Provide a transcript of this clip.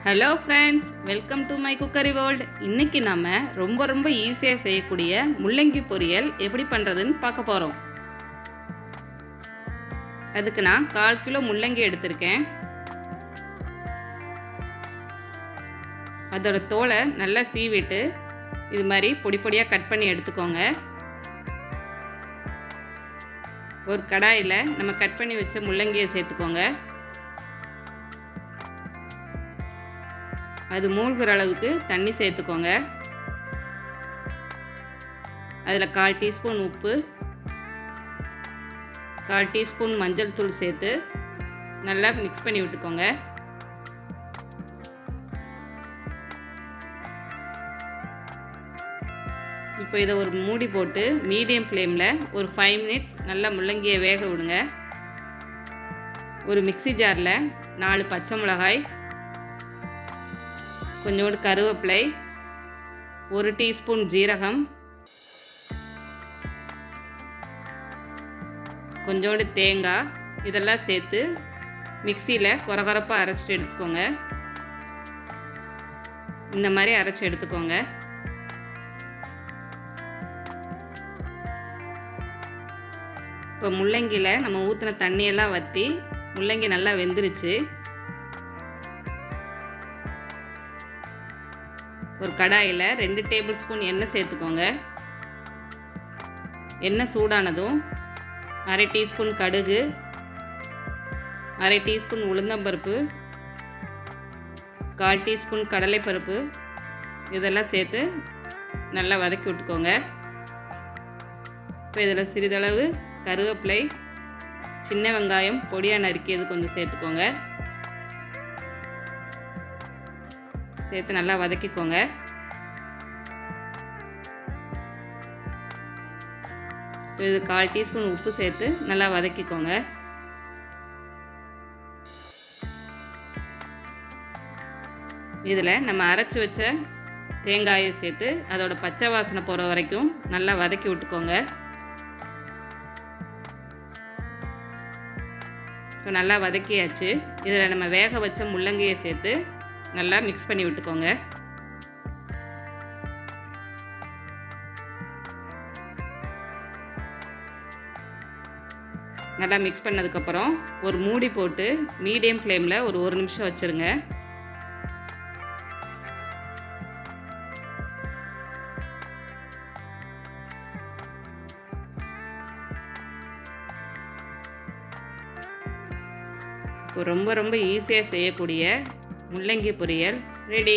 Hello friends, welcome to my cookery world. இன்றைக்கி நம்ம ரொம்ப ஈஸியாக செய்யக்கூடிய முள்ளங்கி பொரியல் எப்படி பண்ணுறதுன்னு பார்க்க போகிறோம். அதுக்கு நான் 1/4 கிலோ முள்ளங்கி எடுத்திருக்கேன். அதோட தோலை நல்லா சீவிட்டு இது மாதிரி பொடி பொடியாக கட் பண்ணி எடுத்துக்கோங்க. ஒரு கடாயில் நம்ம கட் பண்ணி வச்ச முள்ளங்கியை சேர்த்துக்கோங்க. அது மூழ்கிற அளவுக்கு தண்ணி சேர்த்துக்கோங்க. அதில் 1/4 டீஸ்பூன் உப்பு, 1/4 டீஸ்பூன் மஞ்சள் தூள் சேர்த்து நல்லா மிக்ஸ் பண்ணி விட்டுக்கோங்க. இப்போ இதை ஒரு மூடி போட்டு மீடியம் ஃப்ளேமில் ஒரு 5 மினிட்ஸ் நல்லா முள்ளங்கியை வேக விடுங்க. ஒரு மிக்ஸி ஜாரில் 4 பச்சை மிளகாய், கொஞ்சோண்டு கருவேப்பிலை, 1 டீஸ்பூன் ஜீரகம், கொஞ்சோண்டு தேங்காய் இதெல்லாம் சேர்த்து மிக்சியில் கொரகொரப்பாக அரைச்சிட்டு எடுத்துக்கோங்க. இந்த மாதிரி அரைச்சி எடுத்துக்கோங்க. இப்போ முள்ளங்கியில் நம்ம ஊற்றின தண்ணியெல்லாம் வற்றி முள்ளங்கி நல்லா வெந்துருச்சு. ஒரு கடாயில் 2 டேபிள் ஸ்பூன் எண்ணெய் சேர்த்துக்கோங்க. எண்ணெய் சூடானதும் 1/2 டீஸ்பூன் கடுகு, 1/2 டீஸ்பூன் உளுந்தம்பருப்பு, 1/4 டீஸ்பூன் கடலைப்பருப்பு இதெல்லாம் சேர்த்து நல்லா வதக்கி விட்டுக்கோங்க. இப்போ இதில் சிறிதளவு கருவேப்பிலை, சின்ன வெங்காயம் பொடியாக நறுக்கியது கொஞ்சம் சேர்த்துக்கோங்க. சேர்த்து நல்லா வதக்கிக்கோங்க. இது 1/4 டீஸ்பூன் உப்பு சேர்த்து நல்லா வதக்கிக்கோங்க. இதில் நம்ம அரைச்சி வச்ச தேங்காயை சேர்த்து அதோட பச்சை வாசனை போகிற வரைக்கும் நல்லா வதக்கி விட்டுக்கோங்க. இப்போ நல்லா வதக்கியாச்சு. இதில் நம்ம வேக வச்ச முள்ளங்கியை சேர்த்து நல்லா மிக்ஸ் பண்ணி விட்டுக்கோங்க. நல்லா மிக்ஸ் பண்ணதுக்கப்புறம் ஒரு மூடி போட்டு மீடியம் ஃப்ளேமில் ஒரு 1 நிமிஷம் வச்சுருங்க. இப்போ ரொம்ப ஈஸியாக செய்யக்கூடிய முள்ளங்கி பொரியல் ரெடி.